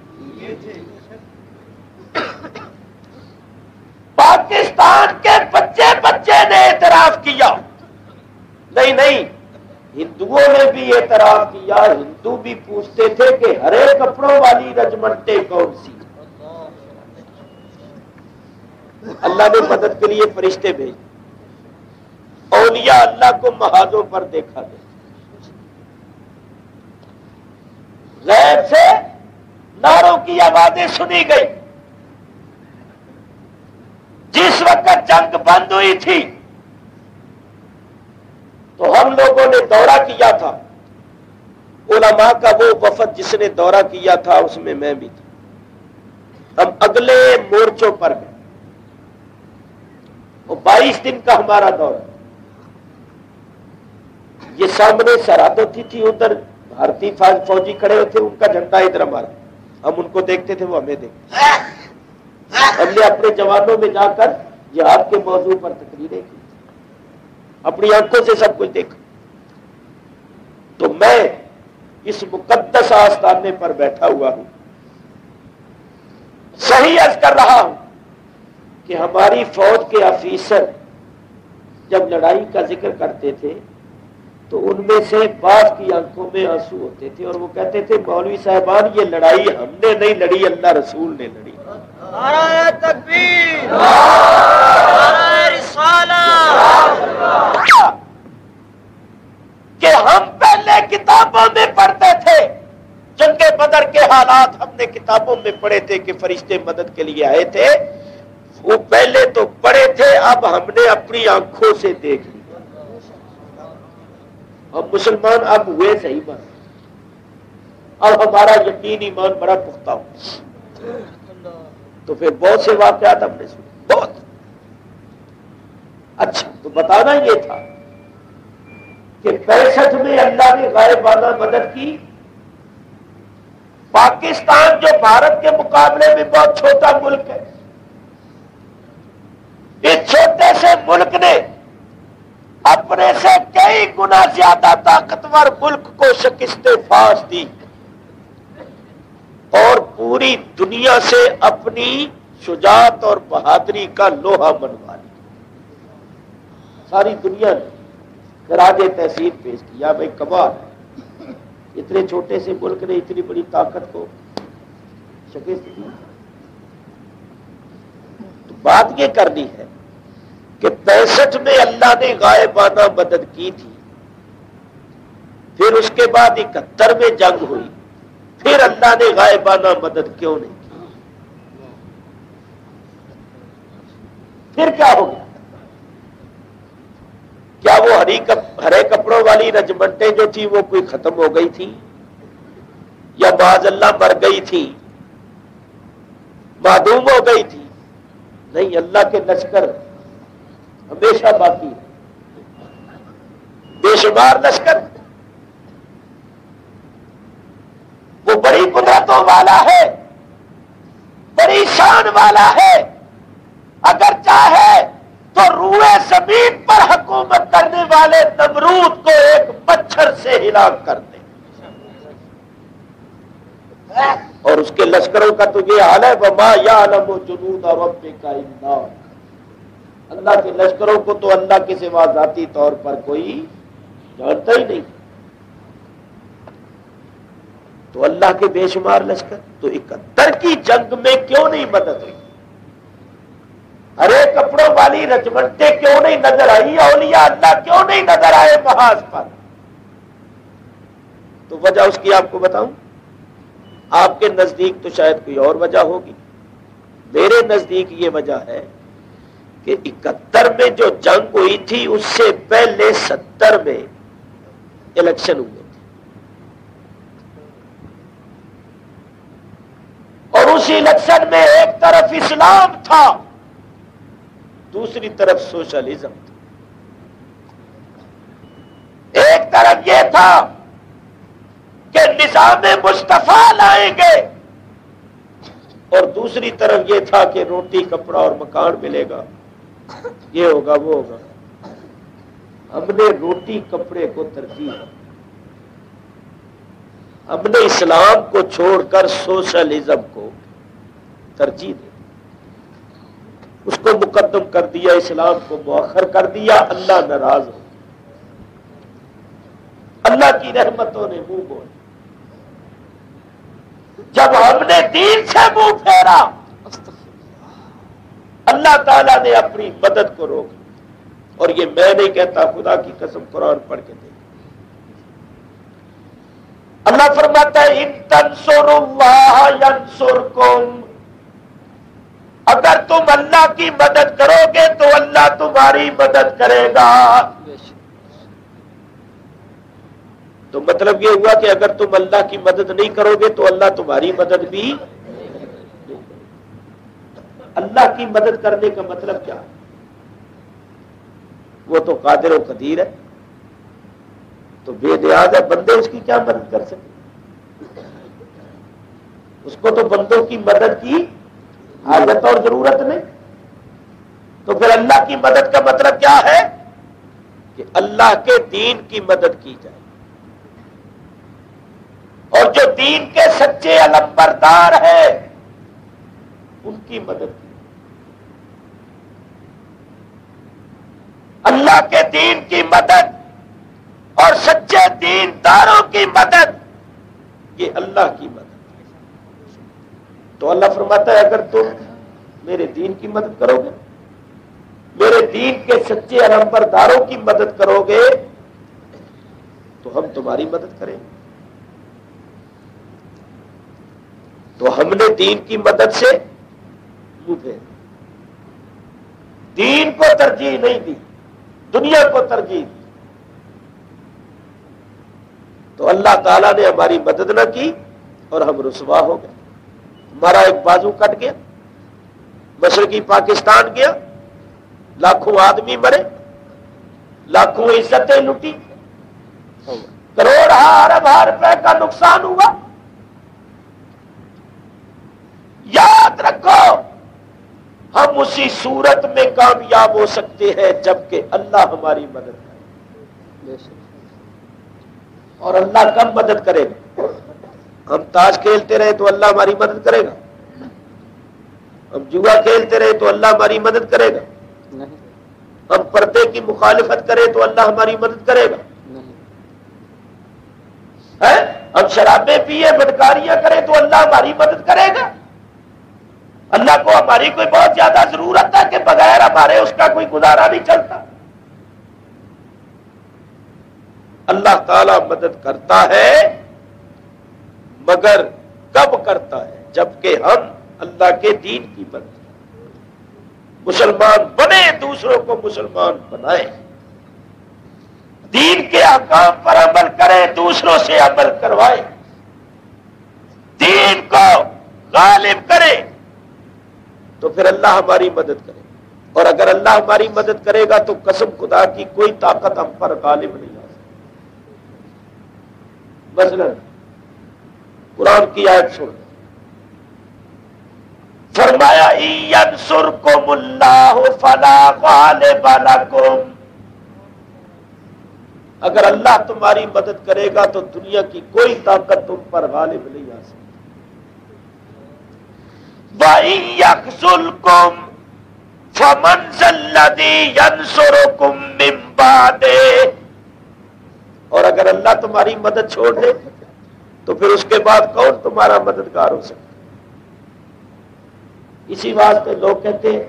پاکستان کے بچے بچے نے اعتراف کیا. نہیں ہندوؤں نے بھی اعتراف کیا. ہندو بھی پوچھتے تھے کہ ہرے کپڑوں والی رجمنٹیں کون سی. اللہ نے مدد کے لیے فرشتے بھیجے. اولیاء اللہ کو محاذوں پر دیکھا گیا. غیب سے نعروں کی آوازیں سنی گئی. جس وقت جنگ بند ہوئی تھی تو ہم لوگوں نے دورہ کیا تھا. علماء کا وہ وفد جس نے دورہ کیا تھا اس میں میں بھی تھا. ہم اگلے مورچوں پر گئے. وہ 22 دن کا ہمارا دورہ. یہ سامنے سرحد ہوتی تھی, ادھر بھارتی فوجی کھڑے ہوتے تھے, ان کا جھنڈا ادھر ہمارا. ہم ان کو دیکھتے تھے, وہ ہمیں دیکھتے. ہم نے اپنے جوانوں میں جا کر جہاد کے موضوع پر تقریریں کی, اپنی آنکھوں سے سب کچھ دیکھا. تو میں اس مقدس آستانے پر بیٹھا ہوا ہوں, صحیح عرض کر رہا ہوں کہ ہماری فوج کے آفیسر جب لڑائی کا ذکر کرتے تھے تو ان میں سے بعض کی آنکھوں میں آنسو ہوتے تھے, اور وہ کہتے تھے مولوی صاحبان یہ لڑائی ہم نے نہیں لڑی, اللہ رسول نے لڑی. نعرہ تکبیر, نعرہ رسالت. کہ ہم پہلے کتابوں میں پڑھتے تھے, جنگ بدر کے حالات ہم نے کتابوں میں پڑھے تھے کہ فرشتے مدد کے لیے آئے تھے. وہ پہلے تو پڑھے تھے, اب ہم نے اپنی آنکھوں سے دیکھ لی. ہم مسلمان اب ہوئے صحیح بات. اب ہمارا یقین ایمان بڑا پختہ ہو. تو پھر بہت سے واقعات ہم نے سنے, بہت. اچھا, تو بتانا یہ تھا کہ 65 میں اللہ نے غائبانہ مدد کی. پاکستان جو بھارت کے مقابلے میں بہت چھوٹا ملک ہے, اس چھوٹے سے ملک نے اپنے سے کئی گنا زیادہ طاقتور ملک کو شکست فاش دی اور پوری دنیا سے اپنی شجاعت اور بہادری کا لوہا منوا لیا. ساری دنیا نے خراج تحسین پیش کیا. بھائی کمال ہے, اتنے چھوٹے سے ملک نے اتنی بڑی طاقت کو شکست دی. تو بات یہ کرنی ہے کہ 65 میں اللہ نے غائبانہ مدد کی تھی. پھر اس کے بعد 71 میں جنگ ہوئی, پھر اللہ نے غائبانہ مدد کیوں نہیں کی؟ پھر کیا ہو گیا؟ کیا وہ ہرے کپڑوں والی رجمنٹیں جو تھی وہ کوئی ختم ہو گئی تھی, یا معاذ اللہ مر گئی تھی, معدوم ہو گئی تھی؟ نہیں, اللہ کے لشکر ہمیشہ باقی ہے, بے شمار لشکر. وہ بڑی قدرتوں والا ہے, بڑی شان والا ہے. اگر چاہے تو روئے زمین پر حکومت کرنے والے نمرود کو ایک مچھر سے ہلاک کر دے. اور اس کے لشکروں کا تو یہ حال ہے, وَمَا يَعْلَمُ جُنُودَ رَبِّكَ إِلَّا هُوَ. اللہ کے لشکروں کو تو اللہ کے سوا ذاتی طور پر کوئی جانتا ہی نہیں. تو اللہ کے بے شمار لشکر. تو 71 کی جنگ میں کیوں نہیں مدد ہوئی؟ ہرے کپڑوں والی رجمنٹیں کیوں نہیں نظر آئی؟ اولیاء اللہ کیوں نہیں نظر آئے محاذ پر؟ تو وجہ اس کی آپ کو بتاؤں. آپ کے نزدیک تو شاید کوئی اور وجہ ہوگی, میرے نزدیک یہ وجہ ہے کہ 71 میں جو جنگ ہوئی تھی اس سے پہلے 70 میں الیکشن ہوئے تھے, اور اسی الیکشن میں ایک طرف اسلام تھا، دوسری طرف سوشلزم تھا. ایک طرف یہ تھا کہ نظام مصطفیٰ لائیں گے، اور دوسری طرف یہ تھا کہ روٹی کپڑا اور مکان ملے گا، یہ ہوگا وہ ہوگا. ہم نے روٹی کپڑے کو ترجیح دی، ہم نے اسلام کو چھوڑ کر سوشلزم کو ترجیح دی، اس کو مقدم کر دیا، اسلام کو مؤخر کر دیا. اللہ ناراض ہو، اللہ کی رحمتوں نے منہ موڑ. جب ہم نے دین سے منہ پھیرا، اللہ تعالیٰ نے اپنی مدد کو روک. اور یہ میں نہیں کہتا، خدا کی قسم قرآن پڑھ کے دیکھ. اللہ فرماتا ہے ان تنصروا اللہ ینصرکم، اگر تم اللہ کی مدد کرو گے تو اللہ تمہاری مدد کرے گا. تو مطلب یہ ہوا کہ اگر تم اللہ کی مدد نہیں کرو گے تو اللہ تمہاری مدد بھی. اللہ کی مدد کرنے کا مطلب کیا؟ وہ تو قادر و قدیر ہے، تو بے نیاز ہے، بندے اس کی کیا مدد کر سکتے؟ اس کو تو بندوں کی مدد کی حاجت اور ضرورت نہیں. تو پھر اللہ کی مدد کا مطلب کیا ہے؟ کہ اللہ کے دین کی مدد کی جائے، اور جو دین کے سچے علمبردار ہیں ان کی مدد کی. اللہ کے دین کی مدد اور سچے دین داروں کی مدد، یہ اللہ کی مدد. تو اللہ فرماتا ہے اگر تم میرے دین کی مدد کرو گے، میرے دین کے سچے علمبرداروں کی مدد کرو گے تو ہم تمہاری مدد کریں گے. تو ہم نے دین کی مدد سے منہ پھیرا، دین کو ترجیح نہیں دی، دنیا کو ترجیح دی. تو اللہ تعالیٰ نے ہماری مدد نہ کی اور ہم رسوا ہو گئے. ہمارا ایک بازو کٹ گیا، مشرقی پاکستان گیا، لاکھوں آدمی مرے، لاکھوں عزتیں لوٹی، کروڑ ارب روپے کا نقصان ہوا. یاد رکھو ہم اسی صورت میں کامیاب ہو سکتے ہیں جبکہ اللہ ہماری مدد کرے. اور اللہ کب مدد کرے گا؟ ہم تاش کھیلتے رہے تو اللہ ہماری مدد کرے گا؟ ہم جوا کھیلتے رہے تو اللہ ہماری مدد کرے گا؟ ہم پردے کی مخالفت کریں تو اللہ ہماری مدد کرے گا؟ ہم شرابیں پیے بدکاریاں کریں تو اللہ ہماری مدد کرے گا؟ اللہ کو ہماری کوئی بہت زیادہ ضرورت ہے کہ بغیر ہمارے اس کا کوئی گزارا نہیں چلتا. اللہ تعالی مدد کرتا ہے، مگر کب کرتا ہے؟ جبکہ ہم اللہ کے دین کی مدد کریں، مسلمان بنے، دوسروں کو مسلمان بنائیں، دین کے احکام پر عمل کریں، دوسروں سے عمل کروائیں، دین کو غالب کریں، تو پھر اللہ ہماری مدد کرے. اور اگر اللہ ہماری مدد کرے گا تو قسم خدا کی کوئی طاقت ہم پر غالب نہیں آ سکتی. مثلا قرآن کی آیت سن، فرمایا ینصرکم اللہ فلا غالب لکم، اگر اللہ تمہاری مدد کرے گا تو دنیا کی کوئی طاقت تم پر غالب نہیں آ سکتی. وَإِن يَخْذُلْكُمْ فَمَنْ ذَا الَّذِي يَنصُرُكُم مِّن بَعْدِهِ، اور اگر اللہ تمہاری مدد چھوڑ دے تو پھر اس کے بعد کون تمہارا مددگار ہو سکتا؟ اسی واسطے لوگ کہتے ہیں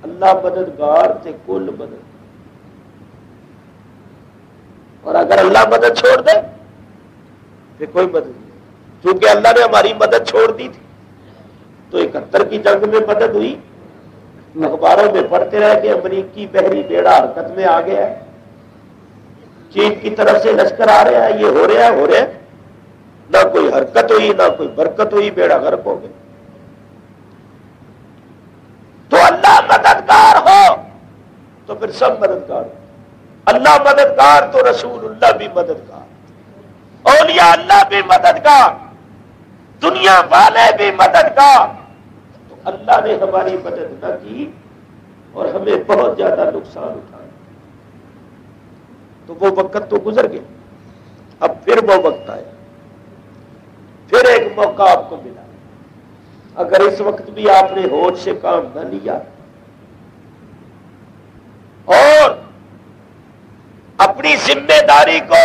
اللہ مددگار سے کل مدد، اور اگر اللہ مدد چھوڑ دے پھر کوئی مدد نہیں. چونکہ اللہ نے ہماری مدد چھوڑ دی تھی تو 71 کی جنگ میں مدد ہوئی. اخباروں میں پڑھتے رہے کہ امریکی بحری بیڑا حرکت میں آ گیا ہے، چین کی طرف سے لشکر آ رہا ہے، یہ ہو رہا ہے، نہ کوئی حرکت ہوئی نہ کوئی برکت ہوئی، بیڑا غرق ہو گیا. مددگار ہو تو پھر سب مددگار ہو. اللہ مددگار تو رسول اللہ بھی مددگار، اولیاء اللہ بھی مددگار، دنیا والے بھی مددگار. تو اللہ نے ہماری مدد نہ کی اور ہمیں بہت زیادہ نقصان اٹھایا. تو وہ وقت تو گزر گیا، اب پھر وہ وقت آیا، پھر ایک موقع آپ کو ملا. اگر اس وقت بھی آپ نے ہوش سے کام نہ لیا اور اپنی ذمہ داری کو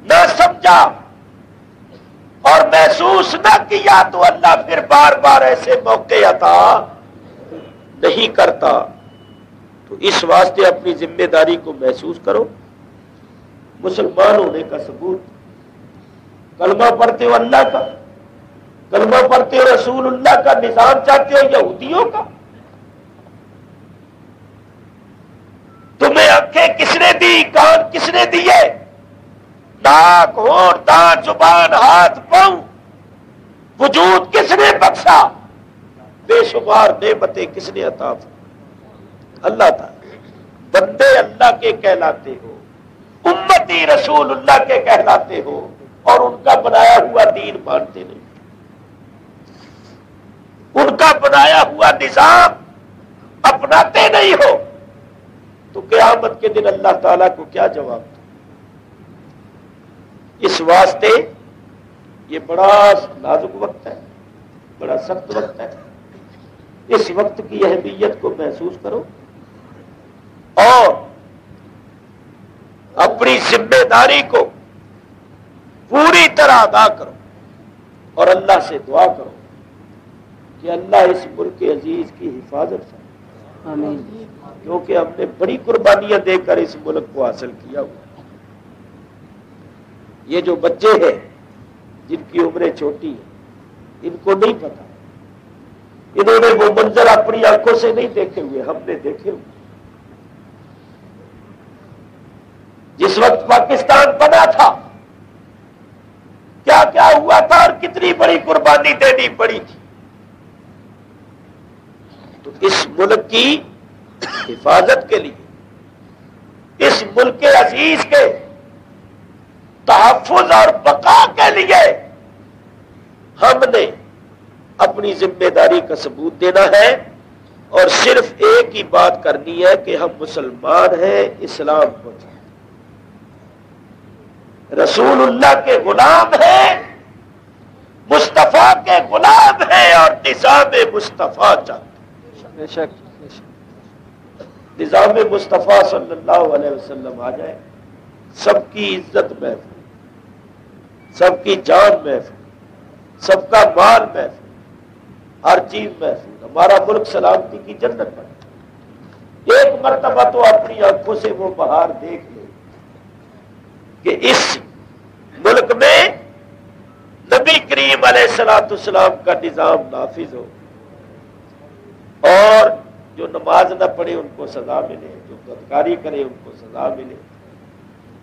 نہ سمجھا اور محسوس نہ کیا تو اللہ پھر بار بار ایسے موقع عطا نہیں کرتا. تو اس واسطے اپنی ذمہ داری کو محسوس کرو. مسلمان ہونے کا ثبوت کلمہ پڑھتے ہو اللہ کا، کلمہ پڑھتے ہو رسول اللہ کا، نظام چاہتے ہو یہودیوں کا. تمہیں آنکھیں کس نے دی، کان کس نے دیے، ناک، ہونٹ، دانت، زبان، ہاتھ، پاؤں، وجود کس نے بخشا، بے شمار نعمتیں کس نے عطا کی؟ اللہ تعالی. بندے اللہ کے کہلاتے ہو، امتی رسول اللہ کے کہلاتے ہو اور ان کا بنایا ہوا دین مانتے نہیں، ان کا بنایا ہوا نظام اپناتے نہیں ہو. تو قیامت کے دن اللہ تعالیٰ کو کیا جواب دو؟ اس واسطے یہ بڑا نازک وقت ہے، بڑا سخت وقت ہے. اس وقت کی اہمیت کو محسوس کرو اور اپنی ذمہ داری کو پوری طرح ادا کرو اور اللہ سے دعا کرو کہ اللہ اس ملک عزیز کی حفاظت کرے. آمین. کیونکہ ہم نے بڑی قربانیاں دے کر اس ملک کو حاصل کیا ہوا. یہ جو بچے ہیں جن کی عمریں چھوٹی ہیں ان کو نہیں پتا، انہوں نے وہ منظر اپنی آنکھوں سے نہیں دیکھے ہوئے، ہم نے دیکھے ہوئے. جس وقت پاکستان بنا تھا کیا کیا ہوا تھا اور کتنی بڑی قربانی دینی پڑی تھی. تو اس ملک کی حفاظت کے لیے، اس ملک عزیز کے تحفظ اور بقا کے لیے ہم نے اپنی ذمہ داری کا ثبوت دینا ہے اور صرف ایک ہی بات کرنی ہے کہ ہم مسلمان ہیں، اسلام کو چاہتے ہیں، رسول اللہ کے غلام ہیں، مصطفیٰ کے غلام ہیں اور نظام مصطفیٰ چاہتے ہیں. بے شک بے شک. نظام مصطفیٰ صلی اللہ علیہ وسلم آ جائے، سب کی عزت محفوظ، سب کی جان محفوظ، سب کا مال محفوظ، ہر چیز محفوظ، ہمارا ملک سلامتی کی جنت بنے. ایک مرتبہ تو اپنی آنکھوں سے وہ بہار دیکھ لے کہ اس ملک میں نبی کریم علیہ الصلوۃ والسلام کا نظام نافذ ہو اور جو نماز نہ پڑھے ان کو سزا ملے، جو بدکاری کرے ان کو سزا ملے،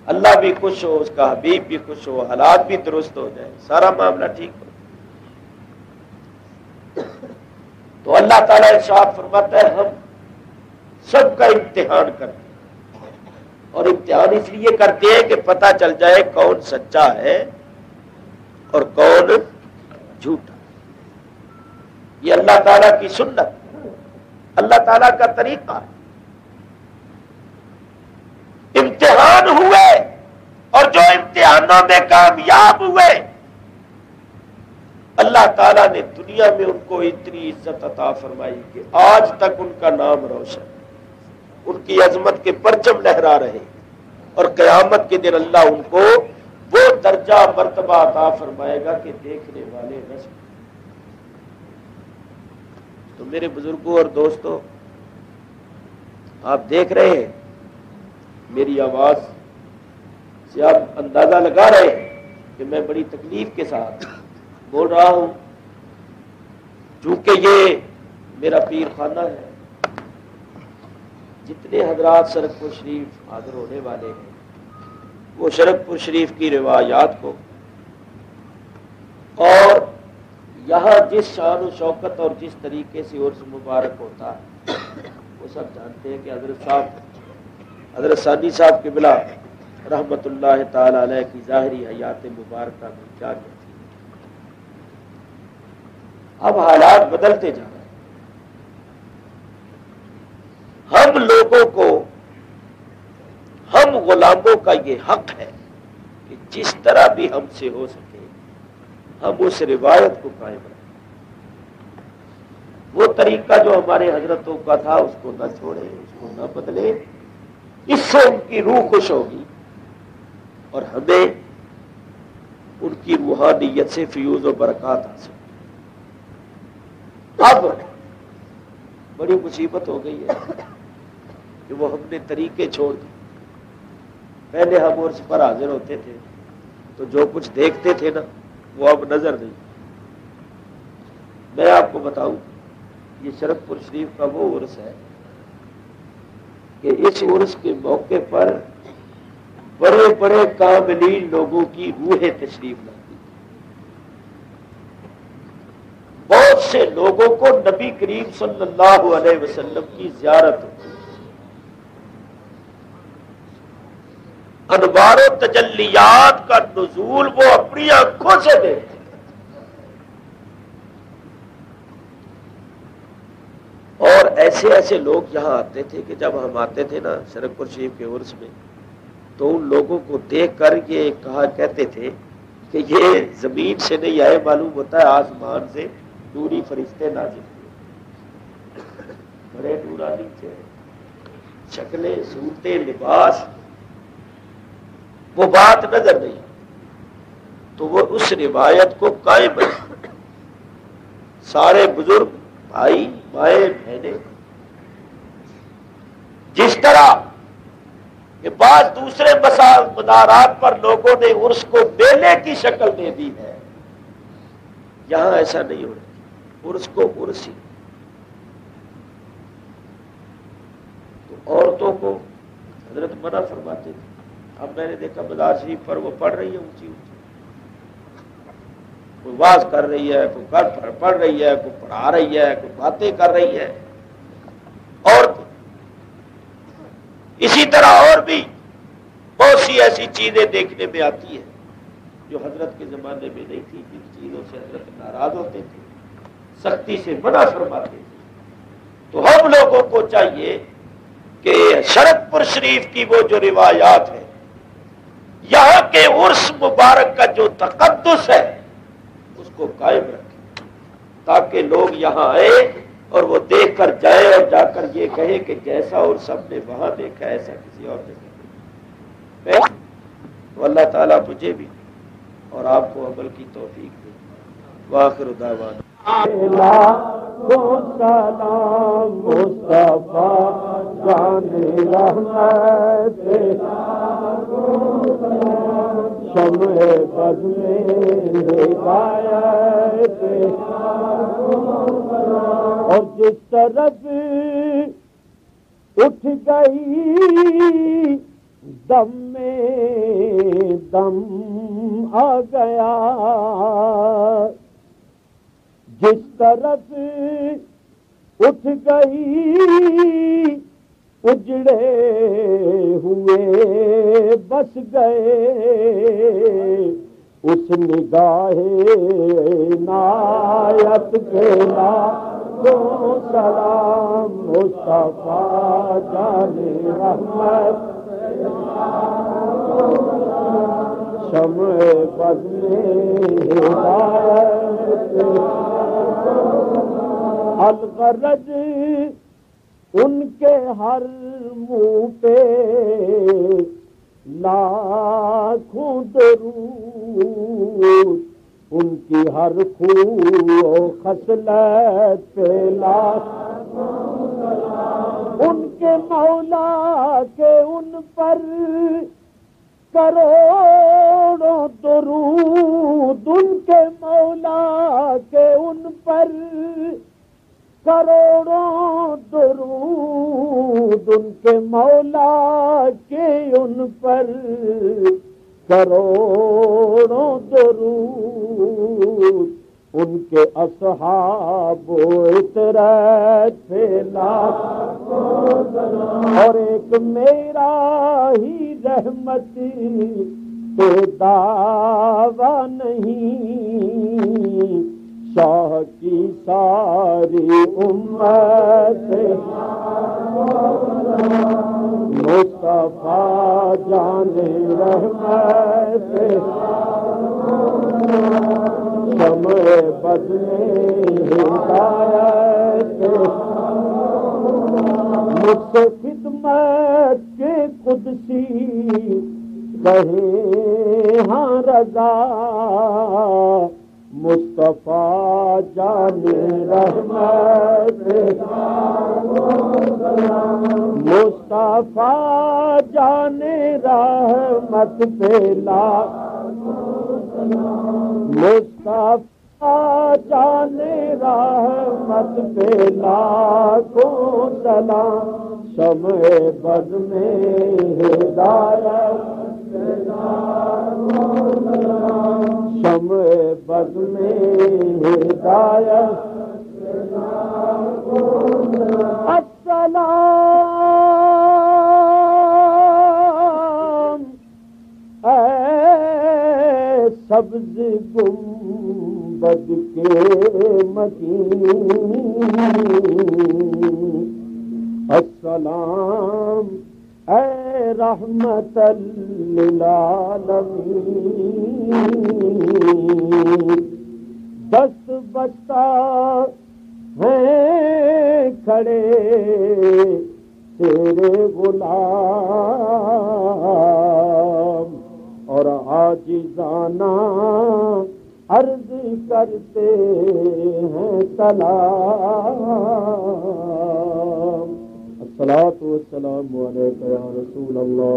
اللہ بھی خوش ہو، اس کا حبیب بھی خوش ہو، حالات بھی درست ہو جائے، سارا معاملہ ٹھیک ہو. تو اللہ تعالیٰ ارشاد فرماتا ہے ہم سب کا امتحان کرتے ہیں اور امتحان اس لیے کرتے ہیں کہ پتہ چل جائے کون سچا ہے اور کون جھوٹا. یہ اللہ تعالیٰ کی سنت، اللہ تعالیٰ کا طریقہ ہے. امتحان ہوئے اور جو امتحانوں میں کامیاب ہوئے اللہ تعالیٰ نے دنیا میں ان کو اتنی عزت عطا فرمائی کہ آج تک ان کا نام روشن، ان کی عظمت کے پرچم لہرا رہے اور قیامت کے دن اللہ ان کو وہ درجہ مرتبہ عطا فرمائے گا کہ دیکھنے والے رس. تو میرے بزرگوں اور دوستوں، آپ دیکھ رہے ہیں میری آواز سے آپ اندازہ لگا رہے ہیں کہ میں بڑی تکلیف کے ساتھ بول رہا ہوں، چونکہ یہ میرا پیر خانہ ہے. جتنے حضرات شرکپور شریف حاضر ہونے والے ہیں وہ شرکپور شریف کی روایات کو اور یہاں جس شان و شوکت اور جس طریقے سے عرس مبارک ہوتا ہے وہ سب جانتے ہیں کہ حضرت ثانی صاحب قبلہ رحمت اللہ تعالی علیہ کی ظاہری حیات مبارکہ میں کیا تھی۔ اب حالات بدلتے جا رہے ہیں۔ ہم لوگوں کو، ہم غلاموں کا یہ حق ہے کہ جس طرح بھی ہم سے ہو سکے ہم اس روایت کو قائم رکھیں، وہ طریقہ جو ہمارے حضرتوں کا تھا اس کو نہ چھوڑیں، اس کو نہ بدلے، اس سے ان کی روح خوش ہوگی اور ہمیں ان کی روحانیت سے فیوز و برکات حاصل۔ اب بڑی مصیبت ہو گئی ہے کہ وہ ہم نے طریقے چھوڑ دیے۔ پہلے ہم عرس پر حاضر ہوتے تھے تو جو کچھ دیکھتے تھے نا وہ اب نظر نہیں۔ میں آپ کو بتاؤں یہ شرف پور شریف کا وہ عرس ہے کہ اس عرس کے موقع پر بڑے بڑے کاملین لوگوں کی روحیں تشریف لاتی، بہت سے لوگوں کو نبی کریم صلی اللہ علیہ وسلم کی زیارت ہوتی، انوار و تجلیات کا نزول وہ اپنی آنکھوں سے دیکھتے۔ اور ایسے ایسے لوگ یہاں آتے تھے کہ جب ہم آتے تھے نا شرف پور شریف کے عرس میں تو ان لوگوں کو دیکھ کر یہ کہتے تھے کہ یہ زمین سے نہیں آئے، معلوم ہوتا ہے آسمان سے نوری فرشتے نازل ہوئے، بڑے نورانی چہرے، شکلیں، صورتیں، لباس، وہ بات نظر نہیں۔ تو وہ اس روایت کو قائم رکھے، سارے بزرگ بھائی مائیں بہنیں، جس طرح کہ بعض دوسرے مدارات پر لوگوں نے عرس کو میلے کی شکل دے دی ہے، یہاں ایسا نہیں ہو رہا، عرس کو عرس ہی۔ تو عورتوں کو حضرت منع فرماتے تھے۔ اب میں نے دیکھا مزار شریف پر وہ پڑھ رہی ہے اونچی اونچی، کوئی واز کر رہی ہے، کوئی پڑھ رہی ہے، کوئی پڑھا رہی ہے، کوئی باتیں کر رہی ہے، اور اسی طرح اور بھی بہت سی ایسی چیزیں دیکھنے میں آتی ہیں جو حضرت کے زمانے میں نہیں تھی، جن چیزوں سے حضرت ناراض ہوتے تھے، سختی سے منع فرماتے تھے۔ تو ہم لوگوں کو چاہیے کہ شرف پور شریف کی وہ جو روایات ہے، یہاں کے عرس مبارک کا جو تقدس ہے اس کو قائم رکھیں، تاکہ لوگ یہاں آئے اور وہ دیکھ کر جائیں اور جا کر یہ کہیں کہ جیسا اور سب نے وہاں دیکھا ایسا کسی اور جگہ نہیں۔ تو اللہ تعالیٰ مجھے بھی اور آپ کو عمل کی توفیق دے۔ وآخر دعوانا سلام مصطفیٰ جان رحمت شمع بز میں ہدایت، اور جس طرف اٹھ گئی دم میں دم آ گیا، جس طرف اٹھ گئی اجڑے ہوئے بس گئے، اس نگاہ عنایت کے لاکھوں سلام مصطفیٰ جان رحمت شمع بز میں ہدایت، الغرض ان کے ہر منہ پہ لاکھوں درود، ان کی ہر خو و خصلت پہ لاکھوں سلام، ان کے مولا کے ان پر کروڑوں درود، ان کے مولا کے ان پر کروڑوں درود، ان کے مولا کے ان پر کروڑوں درود، ان کے اصحاب و اطرت پہ لاکھ اور ایک میرا ہی رحمت پہ دعویٰ نہیں شاہ کی ساری امت مصطفیٰ جان رحمت شمع بد میں ہدایت مجھ سے خدمت کے قدسی کہے ہاں رضا مصطفیٰ جان رحمت مصطفیٰ جان رحمت پہ مصطفیٰ جان رحمت پہ لاکھوں سلام شمع بد میں ہدایت شمع بد میں ہدایت السلام اے سبز گنبد کے مکین السلام اے رحمت للعالمین دست بستہ ہیں کھڑے تیرے غلام اور عاجزانہ عرض کرتے ہیں سلام الصلاة والسلام علیک یا رسول اللہ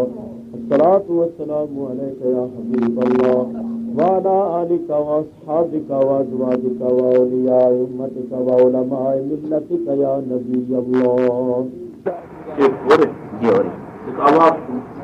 الصلاة والسلام علیک یا حبیب اللہ وعلی آلک واصحابک وازواجک واولیاء امتک وعلماء ملتک یا نبی اللہ. جی ہو رہی